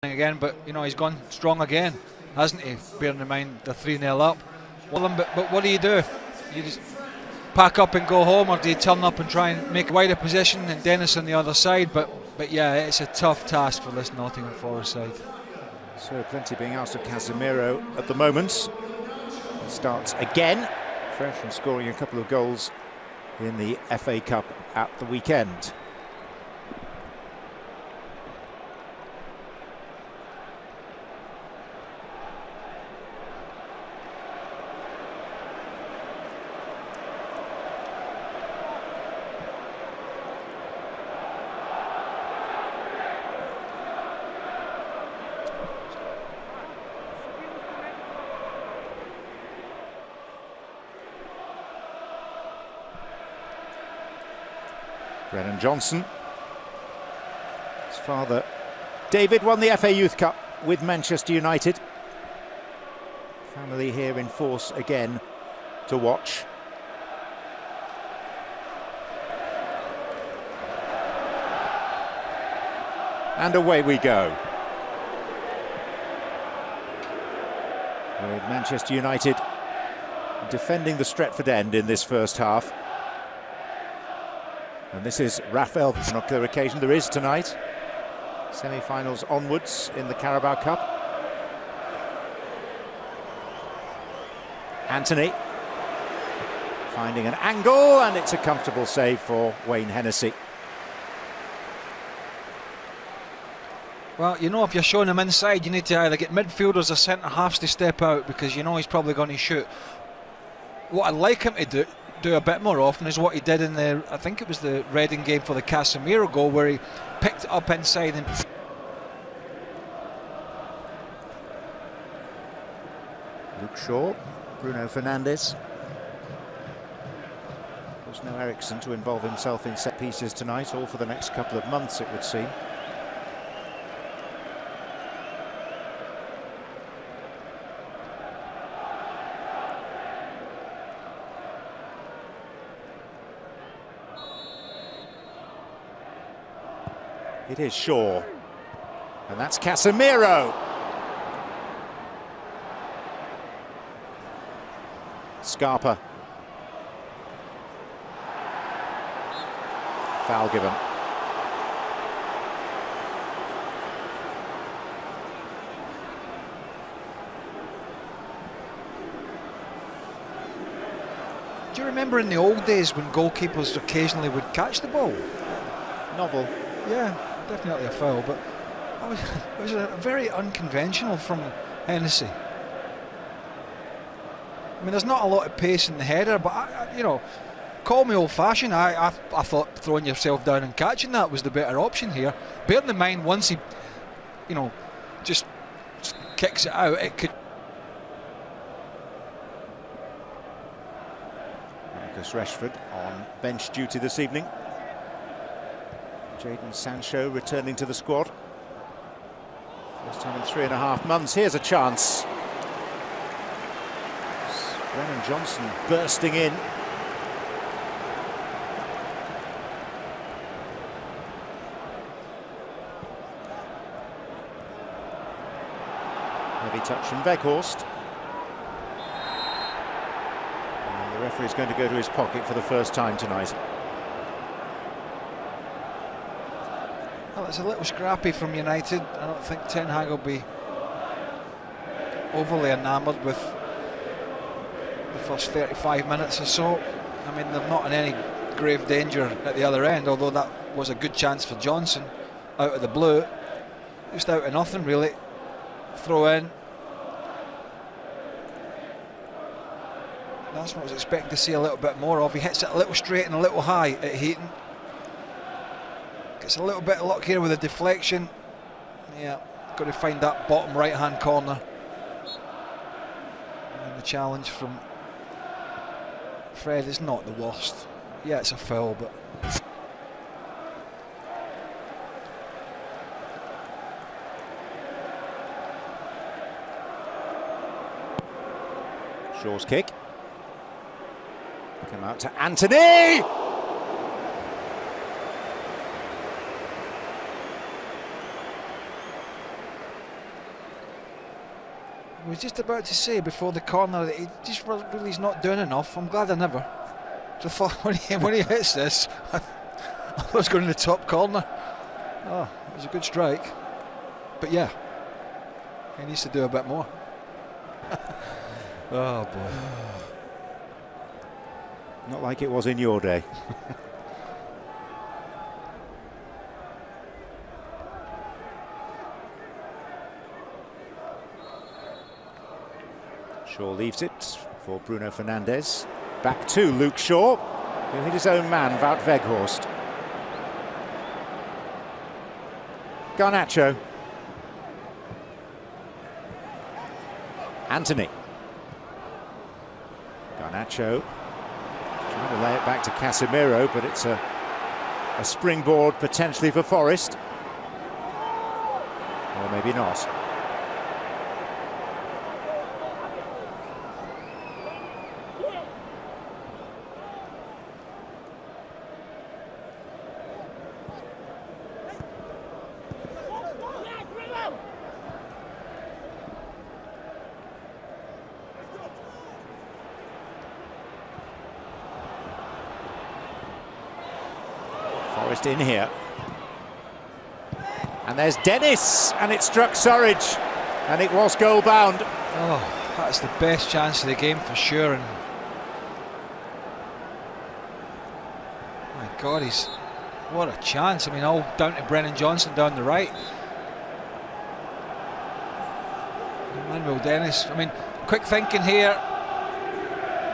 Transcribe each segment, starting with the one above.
again, but you know he's gone strong again, hasn't he? Bearing in mind the 3-0 up. Well, but what do? You just pack up and go home, or do you turn up and try and make a wider position and Dennis on the other side? But yeah, it's a tough task for this Nottingham Forest side. So plenty being asked of Casemiro at the moment. He starts again, fresh from scoring a couple of goals in the FA Cup at the weekend. Brennan Johnson. His father, David, won the FA Youth Cup with Manchester United. Family here in force again to watch. And away we go. With Manchester United defending the Stretford end in this first half. And this is Rafael, on a clear occasion there is tonight. Semi-finals onwards in the Carabao Cup. Anthony finding an angle, and it's a comfortable save for Wayne Hennessy. Well, you know, if you're showing him inside, you need to either get midfielders or centre-halves to step out, because you know he's probably going to shoot. What I'd like him to do a bit more often is what he did in the, I think it was the Reading game for the Casemiro goal, where he picked it up inside and Luke Shaw, Bruno Fernandes. Of course, no Ericsson to involve himself in set pieces tonight, or for the next couple of months it would seem. It is Shaw, and that's Casemiro. Scarpa. Foul given. Do you remember in the old days when goalkeepers occasionally would catch the ball? Novel. Yeah, definitely a foul, but it was very unconventional from Hennessy. I mean, there's not a lot of pace in the header, but you know, call me old-fashioned. I thought throwing yourself down and catching that was the better option here. Bearing in mind, once he, you know, just kicks it out, it could. Marcus Rashford on bench duty this evening. Jadon Sancho returning to the squad. First time in 3.5 months. Here's a chance. Brennan Johnson bursting in. Heavy touch from Weghorst. And the referee's going to go to his pocket for the first time tonight. Well, it's a little scrappy from United. I don't think Ten Hag will be overly enamoured with the first 35 minutes or so. I mean, they're not in any grave danger at the other end, although that was a good chance for Johnson out of the blue. Just out of nothing, really. Throw in. That's what I was expecting to see a little bit more of. He hits it a little straight and a little high at Heaton. Gets a little bit of luck here with a deflection. Yeah, got to find that bottom right-hand corner. And the challenge from Fred is not the worst. Yeah, it's a foul, but Shaw's kick. Come out to Anthony. I was just about to say before the corner that he just really is not doing enough. I'm glad I never. So when he hits this, I was going in the top corner. Oh, it was a good strike. But yeah, he needs to do a bit more. Oh boy. Not like it was in your day. Shaw leaves it for Bruno Fernandes. Back to Luke Shaw, who hit his own man, Wout Weghorst. Garnacho. Anthony. Garnacho trying to lay it back to Casemiro, but it's a springboard potentially for Forest. Or maybe not. Forest in here. And there's Dennis, and it struck Surridge, and it was goal bound. Oh, that's the best chance of the game for sure. And my God, what a chance. I mean, all down to Brennan Johnson down the right. Emmanuel Dennis. I mean, quick thinking here.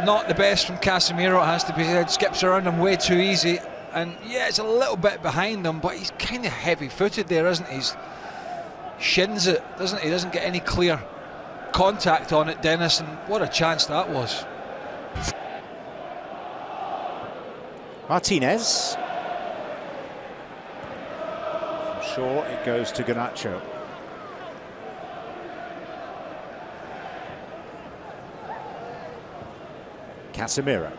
Not the best from Casemiro, it has to be said. Skips around him way too easy. And yeah, it's a little bit behind him, but he's kind of heavy-footed there, isn't he? He's shins it, doesn't he? Doesn't get any clear contact on it, Dennis, and what a chance that was. Martinez. From Shaw, it goes to Garnacho. Casemiro.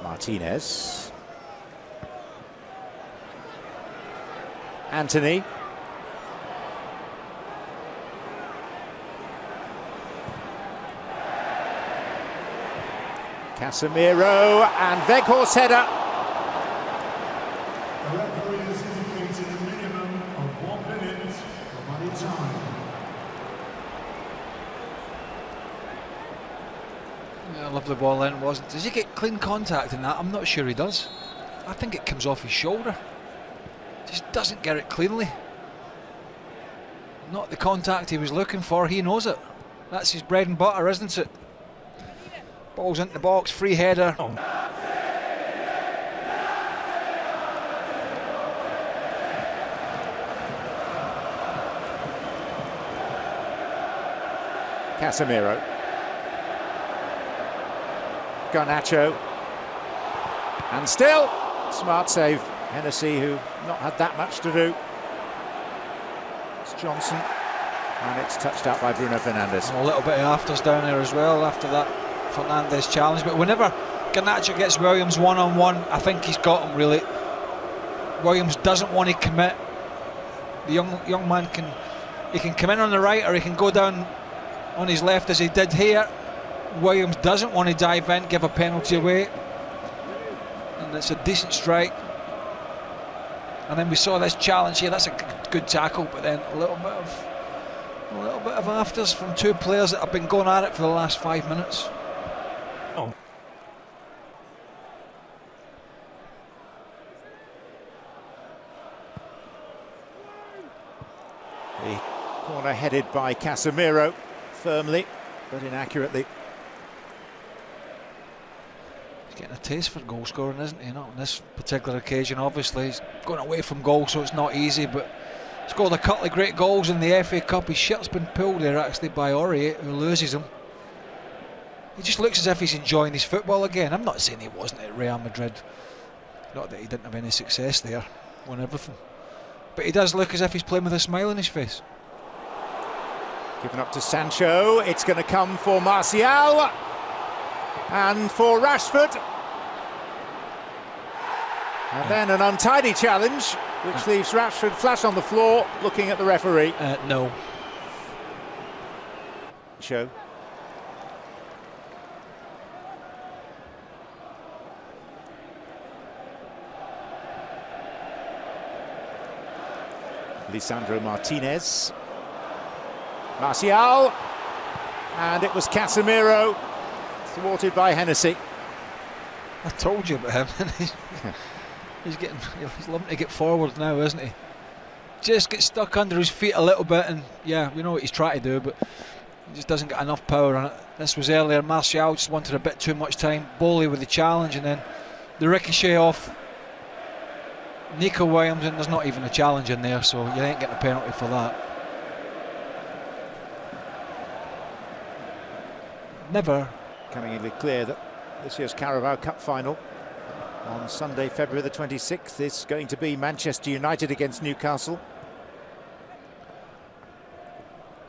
Martinez. Anthony. Casemiro and Weghorst header. The referee has indicated a minimum of 1 minute of added time. Yeah, I love the ball in, wasn't it? Does he get clean contact in that? I'm not sure he does. I think it comes off his shoulder. Just doesn't get it cleanly. Not the contact he was looking for, he knows it. That's his bread and butter, isn't it? Ball's into the box, free header. Oh. Casemiro. Garnacho. And still, smart save. Hennessy, who not had that much to do. It's Johnson. And it's touched out by Bruno Fernandes. A little bit of afters down there as well after that Fernandes challenge. But whenever Garnacho gets Williams one-on-one, I think he's got him really. Williams doesn't want to commit. The young man can come in on the right, or he can go down on his left as he did here. Williams doesn't want to dive in, give a penalty away, and it's a decent strike. And then we saw this challenge here. That's a good tackle, but then a little bit of afters from two players that have been going at it for the last 5 minutes. Oh. The corner headed by Casemiro, firmly but inaccurately. He's getting a taste for goal scoring, isn't he? Not on this particular occasion, obviously. He's going away from goal, so it's not easy, but scored a couple of great goals in the FA Cup. His shirt's been pulled there actually by Aurier, who loses him. He just looks as if he's enjoying his football again. I'm not saying he wasn't at Real Madrid. Not that he didn't have any success there, won everything. But he does look as if he's playing with a smile on his face. Given up to Sancho, it's going to come for Martial and for Rashford. And then an untidy challenge which leaves Rashford flat on the floor, looking at the referee. No. Show. Lisandro Martinez. Martial. And it was Casemiro, thwarted by Hennessy. I told you about him. he's loving to get forward now, isn't he? Just get stuck under his feet a little bit, and yeah, we know what he's trying to do, but he just doesn't get enough power on it. This was earlier. Martial just wanted a bit too much time. Bowley with the challenge, and then the ricochet off Nico Williams, and there's not even a challenge in there, so you ain't getting a penalty for that. Never. Coming in clear that this year's Carabao Cup final on Sunday, February the 26th, is going to be Manchester United against Newcastle.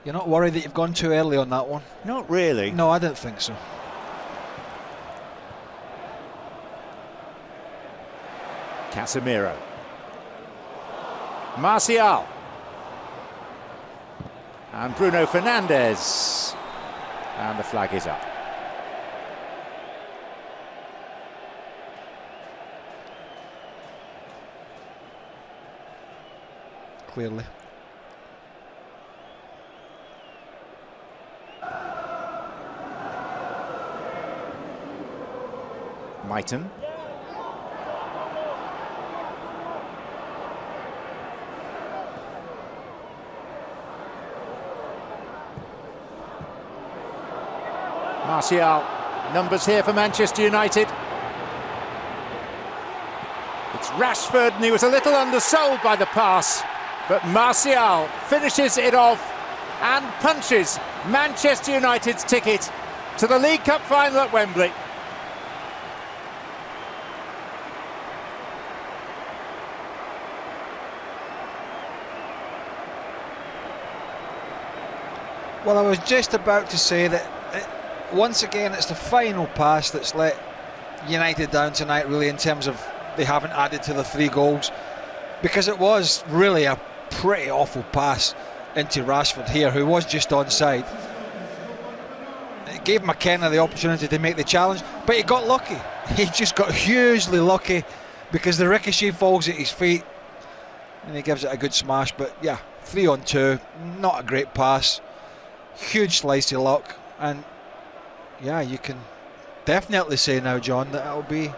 You're not worried that you've gone too early on that one? Not really. No, I don't think so. Casemiro. Martial. And Bruno Fernandes. And the flag is up. Clearly. Maiton. Martial, numbers here for Manchester United. It's Rashford, and he was a little undersold by the pass, but Martial finishes it off and punches Manchester United's ticket to the League Cup final at Wembley. Well, I was just about to say that once again it's the final pass that's let United down tonight, really, in terms of they haven't added to the 3 goals, because it was really a pretty awful pass into Rashford here, who was just onside. It gave McKenna the opportunity to make the challenge, but he got lucky. He just got hugely lucky, because the ricochet falls at his feet and he gives it a good smash. But yeah, 3-on-2, not a great pass, huge slice of luck, and yeah, you can definitely say now, John, that it'll be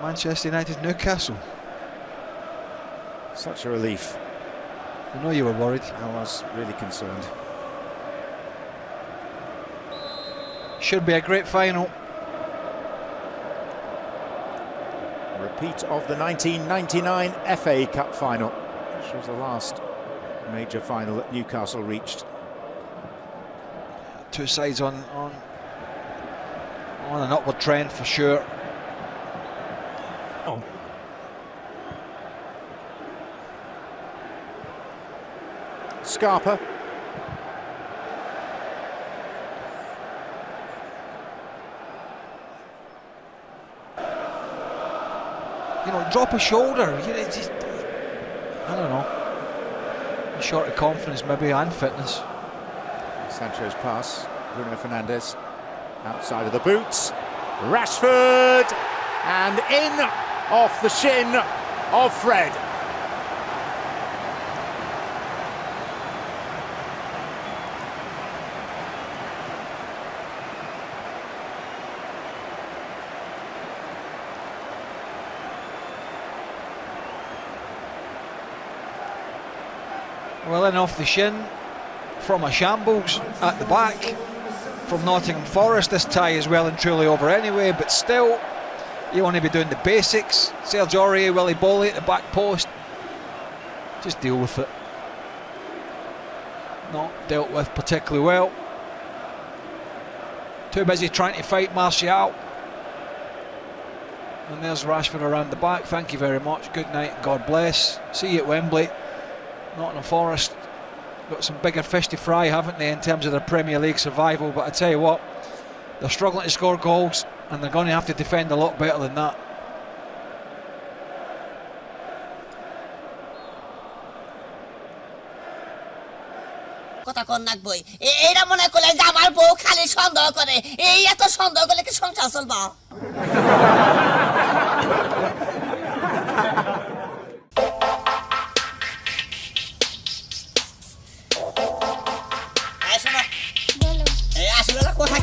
Manchester United Newcastle. Such a relief. I know you were worried. I was really concerned. Should be a great final. A repeat of the 1999 FA Cup final, which was the last major final that Newcastle reached. 2 sides on an upward trend for sure. Oh. Scarpa. You know, drop a shoulder. You know, just, I don't know. Short of confidence, maybe, and fitness. Sancho's pass. Bruno Fernandes outside of the boots. Rashford, and in off the shin of Fred. Well, in off the shin from a shambles at the back from Nottingham Forest. This tie is well and truly over anyway, but still, you want to be doing the basics. Serge Aurier, Willy Bowley at the back post. Just deal with it. Not dealt with particularly well. Too busy trying to fight Martial. And there's Rashford around the back. Thank you very much. Good night. God bless. See you at Wembley. Nottingham Forest got some bigger fish to fry, haven't they, in terms of their Premier League survival? But I tell you what, they're struggling to score goals, and they're going to have to defend a lot better than that. কথা কোন নাকবই এইটা মনে করলে যে আমার বউ খালি সন্দেহ করে এই এত সন্দেহ করলে কি সংসার চলবা